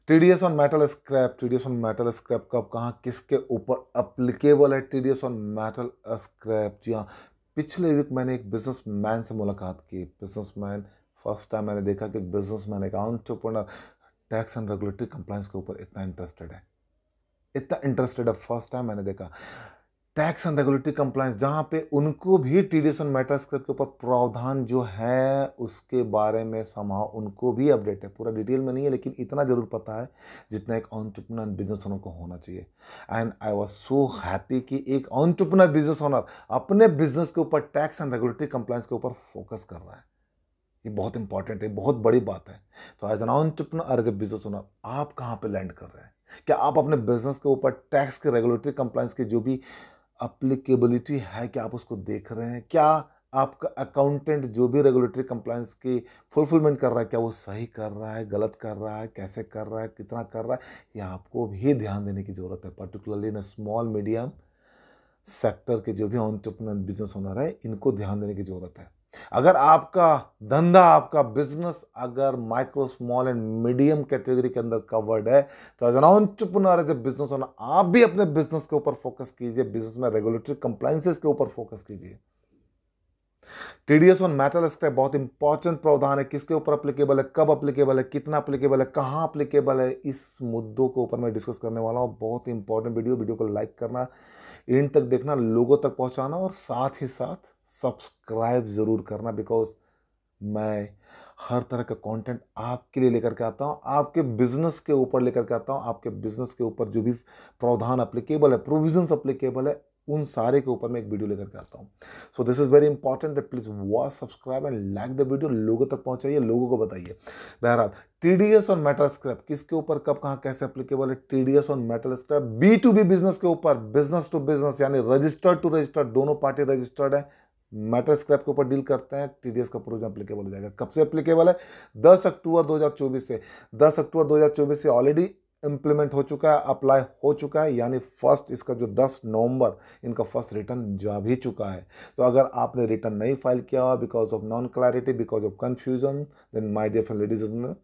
TDS on metal scrap, TDS on metal scrap कब कहाँ किसके ऊपर अप्लीकेबल है टीडीएस ऑन मेटल स्क्रैप? जी हाँ, पिछले वीक मैंने एक बिजनेसमैन से मुलाकात की। बिजनेसमैन, फर्स्ट टाइम मैंने देखा कि बिजनेसमैन, एक entrepreneur tax and regulatory compliance के ऊपर इतना इंटरेस्टेड है, इतना इंटरेस्टेड है। फर्स्ट टाइम मैंने देखा टैक्स एंड रेगुलेटरी कंप्लायंस, जहां पे उनको भी टीडीएस ऑन मेटल स्क्रैप के ऊपर प्रावधान जो है उसके बारे में समहाउ उनको भी अपडेट है। पूरा डिटेल में नहीं है, लेकिन इतना जरूर पता है जितना एक एंटरप्रेन्योर बिजनेस ओनर को होना चाहिए। And I was so happy कि एक एंटरप्रेन्योर बिजनेस ओनर अपने बिजनेस के ऊपर टैक्स एंड रेगुलेटरी कंप्लायंस के ऊपर फोकस कर रहा है। ये बहुत इंपॉर्टेंट है, बहुत बड़ी बात है। तो as an entrepreneur, as a business owner, आप कहाँ पे लैंड कर रहे हैं? क्या आप अपने बिजनेस के ऊपर टैक्स के रेगुलेटरी कंप्लायंस की जो भी अप्लीकेबिलिटी है, क्या आप उसको देख रहे हैं? क्या आपका अकाउंटेंट जो भी रेगुलेटरी कंप्लायंस की फुलफिलमेंट कर रहा है, क्या वो सही कर रहा है, गलत कर रहा है, कैसे कर रहा है, कितना कर रहा है? ये आपको भी ध्यान देने की ज़रूरत है। Particularly in small medium sector के जो भी एंटरप्रेन्योर बिजनेस ओनर है, इनको ध्यान देने की ज़रूरत है। अगर आपका धंधा, आपका बिजनेस अगर micro, small and medium category के अंदर कवर्ड है, तो as an entrepreneur, as a business owner, आप भी अपने बिजनेस के ऊपर फोकस कीजिए। बिजनेस में रेगुलेटरी कंप्लायंसेस के ऊपर फोकस कीजिए। टीडीएस ऑन मेटल स्क्रैप बहुत इंपॉर्टेंट प्रावधान है। किसके ऊपर अप्लीकेबल है, कब अप्लीकेबल है, कितना अप्लीकेबल है, कहां अप्लीकेबल है, इस मुद्दों के ऊपर मैं डिस्कस करने वाला हूं। बहुत इंपॉर्टेंट वीडियो को लाइक करना, एंड तक देखना, लोगों तक पहुंचाना, और साथ ही साथ सब्सक्राइब जरूर करना, बिकॉज मैं हर तरह का कंटेंट आपके लिए लेकर के आता हूं, आपके बिजनेस के ऊपर लेकर के आता हूं। आपके बिजनेस के ऊपर जो भी प्रावधान अप्लीकेबल है, प्रोविजंस अप्लीकेबल है, उन सारे के ऊपर मैं एक वीडियो लेकर के आता हूं। So this is very important that please watch, subscribe and like the video. लोगों तक पहुंचाइए, लोगों को बताइए। बहरहाल, टीडीएस ऑन मेटल स्क्रैप किसके ऊपर, कब, कहां, कैसे अप्लीकेबल है? टीडीएस ऑन मेटल स्क्रैप बी2बी बिजनेस के ऊपर, बिजनेस टू बिजनेस, यानी रजिस्टर्ड टू रजिस्टर्ड, दोनों पार्टी रजिस्टर्ड है, मेटल स्क्रैप के ऊपर डील करते हैं। टीडीएस का प्रोविजन अप्लीकेबल हो जाएगा। कब से अप्लीकेबल है? 10 अक्टूबर 2024 से। 10 अक्टूबर 2024 से ऑलरेडी इंप्लीमेंट हो चुका है, अप्लाई हो चुका है, यानी फर्स्ट इसका जो 10 नवंबर इनका फर्स्ट रिटर्न जा भी चुका है। तो अगर आपने रिटर्न नहीं फाइल किया हुआ, because of non clarity, because of confusion, then my dear ladies and,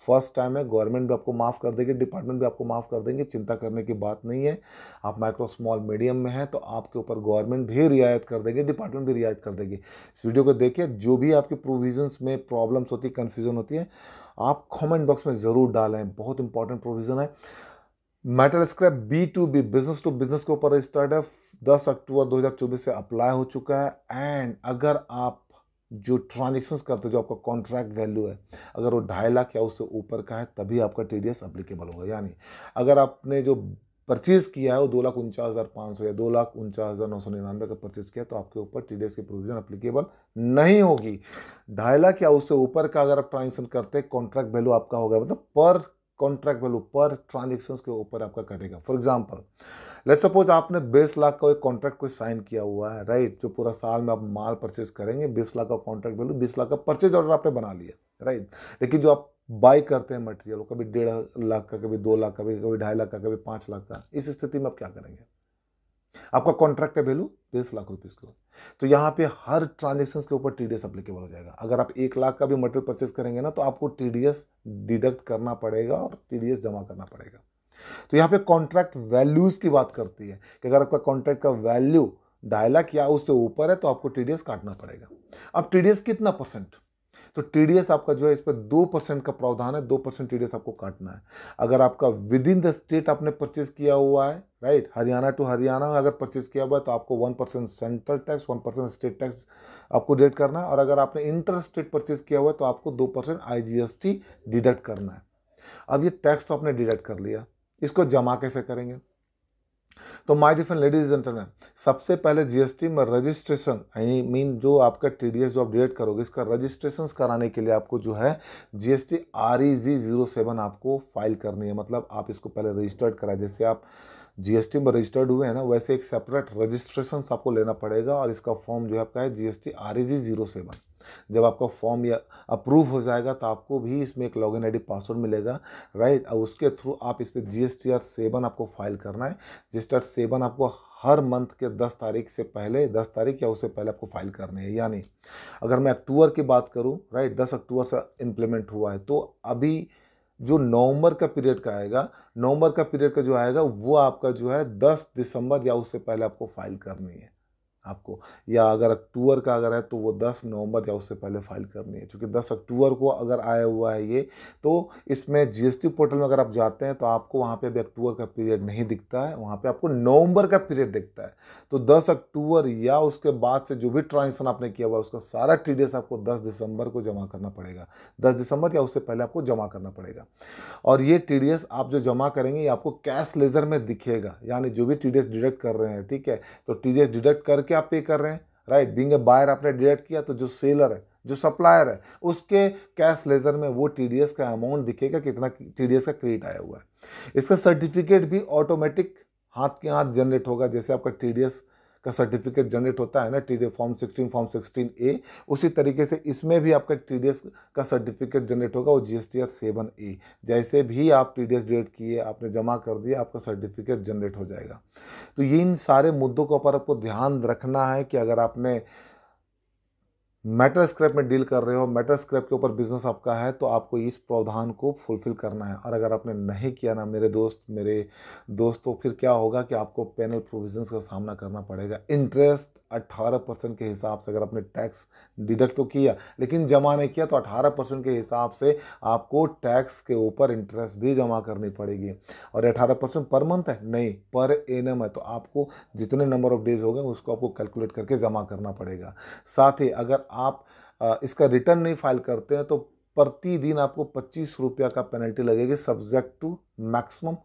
first time है, गवर्नमेंट भी आपको माफ़ कर देगी, डिपार्टमेंट भी आपको माफ़ कर देंगे, चिंता करने की बात नहीं है। आप माइक्रो, स्मॉल, मीडियम में हैं तो आपके ऊपर गवर्नमेंट भी रियायत कर देगी, डिपार्टमेंट भी रियायत कर देगी। इस वीडियो को देखिए, जो भी आपकी प्रोविजंस में प्रॉब्लम्स होती है, कन्फ्यूजन होती है, आप कमेंट बॉक्स में ज़रूर डालें। बहुत इंपॉर्टेंट प्रोविजन है। मेटल स्क्रैप बी2बी, बिजनेस टू बिजनेस के ऊपर रजिस्टर्ड है, 10 अक्टूबर 2024 से अप्लाई हो चुका है। एंड अगर आप जो ट्रांजेक्शन्स करते हो, जो आपका कॉन्ट्रैक्ट वैल्यू है, अगर वो 2.5 लाख या उससे ऊपर का है, तभी आपका टीडीएस अप्लीकेबल होगा। यानी अगर आपने जो परचेज किया है वो 2,49,500 या 2,49,999 का परचेज किया, तो आपके ऊपर टीडीएस की प्रोविजन अप्लीकेबल नहीं होगी। 2.5 लाख या उससे ऊपर का अगर आप ट्रांजेक्शन करते हैं, कॉन्ट्रैक्ट वैल्यू आपका होगा, मतलब पर कॉन्ट्रैक्ट वैल्यू पर ट्रांजेक्शन के ऊपर आपका कटेगा। फॉर एग्जाम्पल, लेट सपोज आपने 20 लाख का एक कॉन्ट्रैक्ट कोई साइन किया हुआ है, राइट, जो पूरा साल में आप माल परचेज करेंगे, 20 लाख का कॉन्ट्रैक्ट वैल्यू, 20 लाख का परचेज ऑर्डर आपने बना लिया, राइट। लेकिन जो आप बाई करते हैं मटेरियल, कभी 1.5 लाख का, कभी 2 लाख का, कभी 2.5 लाख का, कभी 5 लाख का, इस स्थिति में आप क्या करेंगे? आपका कॉन्ट्रैक्ट का वैल्यू 20 लाख रुपीस का, तो यहाँ पे हर ट्रांजेक्शन के ऊपर टीडीएस अप्लीकेबल हो जाएगा। अगर आप 1 लाख का भी मटेरियल परचेज करेंगे ना, तो आपको टीडीएस डिडक्ट करना पड़ेगा और टीडीएस जमा करना पड़ेगा। तो यहाँ पे कॉन्ट्रैक्ट वैल्यूज की बात करती है कि अगर आपका कॉन्ट्रैक्ट का वैल्यू 2.5 लाख या उससे ऊपर है, तो आपको टीडीएस काटना पड़ेगा। अब टीडीएस कितना परसेंट? तो टीडीएस आपका जो है, इस पर 2% का प्रावधान है, 2% टीडीएस आपको काटना है। अगर आपका विद इन द स्टेट आपने परचेज किया हुआ है, राइट, हरियाणा टू हरियाणा अगर परचेज किया हुआ है, तो आपको 1% सेंट्रल टैक्स, 1% स्टेट टैक्स आपको डिडक्ट करना है। और अगर आपने इंटर स्टेट परचेज किया हुआ है, तो आपको 2% आईजीएसटी डिडक्ट करना है। अब ये टैक्स तो आपने डिडक्ट कर लिया, इसको जमा कैसे करेंगे? तो my different ladies and gentleman, सबसे पहले जीएसटी में रजिस्ट्रेशन, आई मीन जो आपका टीडीएस जो आप डिडक्ट करोगे, इसका रजिस्ट्रेशन कराने के लिए आपको जो है जीएसटी REG 07 आपको फाइल करनी है। मतलब आप इसको पहले रजिस्टर्ड कराए, जैसे आप जीएसटी में रजिस्टर्ड हुए हैं ना, वैसे एक सेपरेट रजिस्ट्रेशन आपको लेना पड़ेगा। और इसका फॉर्म जो है आपका है GST REG 07। जब आपका फॉर्म या अप्रूव हो जाएगा, तो आपको भी इसमें एक लॉगिन आईडी पासवर्ड मिलेगा, राइट। और उसके थ्रू आप इस पर GSTR 7 आपको फाइल करना है। GSTR 7 आपको हर मंथ के 10 तारीख से पहले, 10 तारीख या उससे पहले आपको फाइल करनी है। यानी अगर मैं अक्टूबर की बात करूं, राइट, 10 अक्टूबर से इम्प्लीमेंट हुआ है, तो अभी जो नवंबर का पीरियड का आएगा, नवंबर का पीरियड का जो आएगा वो आपका जो है 10 दिसंबर या उससे पहले आपको फाइल करनी है आपको, या अगर अक्टूबर का अगर है तो वो 10 नवंबर या उससे पहले फाइल करनी है, क्योंकि 10 अक्टूबर को अगर आया हुआ है ये, तो इसमें जीएसटी पोर्टल में अगर आप जाते हैं तो आपको वहाँ पे भी अक्टूबर का पीरियड नहीं दिखता है, वहाँ पे आपको नवंबर का पीरियड दिखता है। तो 10 अक्टूबर या उसके बाद से जो भी ट्रांजेक्शन आपने किया हुआ है उसका सारा टीडीएस आपको 10 दिसंबर को जमा करना पड़ेगा, 10 दिसंबर या उससे पहले आपको जमा करना पड़ेगा। और ये टीडीएस आप जो जमा करेंगे ये आपको कैश लेजर में दिखेगा, यानी जो भी टीडीएस डिडक्ट कर रहे हैं, ठीक है, तो टीडीएस डिडक्ट करके आप पे कर रहे हैं, राइट, बीइंग ए बायर आपने डिडक्ट किया, तो जो सेलर है, जो सप्लायर है, उसके कैश लेजर में वो टीडीएस का अमाउंट दिखेगा, कितना टीडीएस का क्रेडिट आया हुआ है। इसका सर्टिफिकेट भी ऑटोमेटिक हाथ के हाथ जनरेट होगा, जैसे आपका टीडीएस का सर्टिफिकेट जनरेट होता है ना, टीडीएस फॉर्म 16 फॉर्म 16A, उसी तरीके से इसमें भी आपका टीडीएस का सर्टिफिकेट जनरेट होगा, वो जीएसटीआर 7A। जैसे भी आप टीडीएस डेट किए, आपने जमा कर दिया, आपका सर्टिफिकेट जनरेट हो जाएगा। तो ये इन सारे मुद्दों के ऊपर आपको ध्यान रखना है कि अगर आपने मेटल स्क्रैप में डील कर रहे हो, मेटल स्क्रैप के ऊपर बिजनेस आपका है, तो आपको इस प्रावधान को फुलफिल करना है। और अगर आपने नहीं किया ना मेरे दोस्त, तो फिर क्या होगा कि आपको पेनल प्रोविजंस का सामना करना पड़ेगा। इंटरेस्ट 18% के हिसाब से, अगर आपने टैक्स डिडक्ट तो किया लेकिन जमा नहीं किया, तो 18% के हिसाब से आपको टैक्स के ऊपर इंटरेस्ट भी जमा करनी पड़ेगी। और 18% पर मंथ है नहीं, पर एनम है, तो आपको जितने नंबर ऑफ डेज हो गए उसको आपको कैलकुलेट करके जमा करना पड़ेगा। साथ ही अगर आप इसका रिटर्न नहीं फाइल करते हैं तो प्रतिदिन आपको 25 रुपया का पेनल्टी लगेगी, सब्जेक्ट टू मैक्सिमम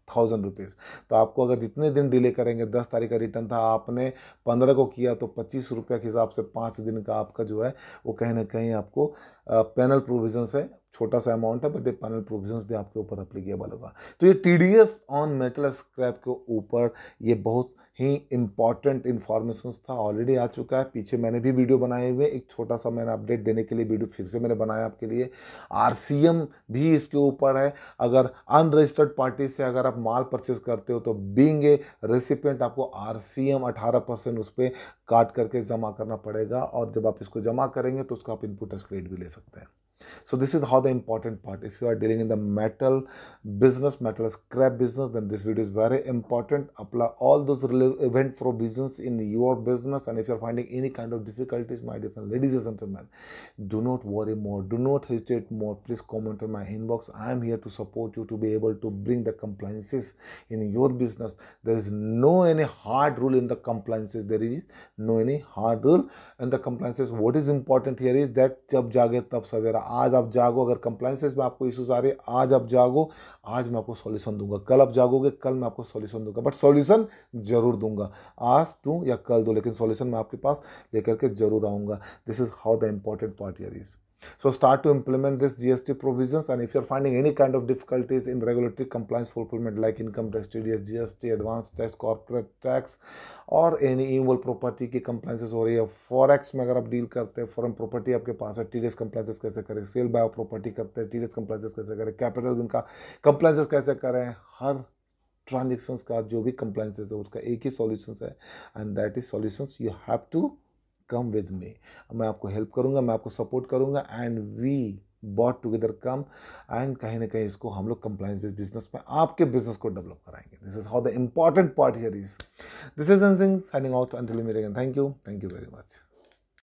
1000 रुपीज़। तो आपको अगर जितने दिन डिले करेंगे, 10 तारीख का रिटर्न था, आपने 15 को किया, तो 25 रुपया के हिसाब से 5 दिन का आपका जो है वो कहीं ना कहीं आपको पेनल प्रोविजंस है, छोटा सा अमाउंट है बट ये पेनल प्रोविजंस भी आपके ऊपर अप्लीकेबल होगा। तो ये टीडीएस ऑन मेटल स्क्रैप के ऊपर ये बहुत ही इंपॉर्टेंट इन्फॉर्मेशन था, ऑलरेडी आ चुका है, पीछे मैंने भी वीडियो बनाए हुए, एक छोटा सा मैंने अपडेट देने के लिए वीडियो फिर से मैंने बनाया आपके लिए। आरसीएम भी इसके ऊपर है, अगर अनरजिस्टर्ड पार्टी से अगर आप माल परचेज करते हो तो बीइंग ए रेसिपिएंट आपको आरसीएम 18% उस पर काट करके जमा करना पड़ेगा, और जब आप इसको जमा करेंगे तो उसका आप इनपुट टैक्स क्रेडिट भी ले सकते हैं। So this is how the important part. If you are dealing in the metal business, metal scrap business, then this video is very important. Apply all those relevant provisions in your business. And if you are finding any kind of difficulties, my dear ladies and gentlemen, do not worry more. Do not hesitate more. Please comment on my inbox. I am here to support you to be able to bring the compliances in your business. There is no any hard rule in the compliances. There is no any hard rule in the compliances. What is important here is that जब जागे तब सवेरा। आज आप जागो, अगर compliances में आपको issues आ रहे हैं, आज आप जागो, आज मैं आपको सॉल्यूशन दूंगा। कल आप जागोगे, कल मैं आपको सॉल्यूशन दूंगा, बट सॉल्यूशन जरूर दूंगा। आज दूं या कल दूं, लेकिन सॉल्यूशन मैं आपके पास लेकर के जरूर आऊंगा। This is how the important part here is. So start to implement this GST provisions, and if you're finding any kind of difficulties in regulatory compliance fulfillment like income tax, TDS, GST, advanced tax, corporate tax और any immovable property की compliances हो रही है, forex में अगर आप deal करते हैं, फॉरेन प्रॉपर्टी आपके पास है, TDS compliances कैसे करें, सेल बाय प्रॉपर्टी करते हैं, TDS compliances कैसे करें, कैपिटल गेन का compliances कैसे करें, हर ट्रांजेक्शन्स का जो भी compliances है उसका एक ही सॉल्यूशंस है, and that is solutions you have to come with me. मैं आपको हेल्प करूंगा, मैं आपको सपोर्ट करूंगा, and we both together come, and कहीं ना कहीं इसको हम लोग कंप्लायंस बेस्ड बिजनेस में आपके बिजनेस को डेवलप कराएंगे। This is how the important part here is. This is एनसिंग signing out until we meet again. Thank you very much.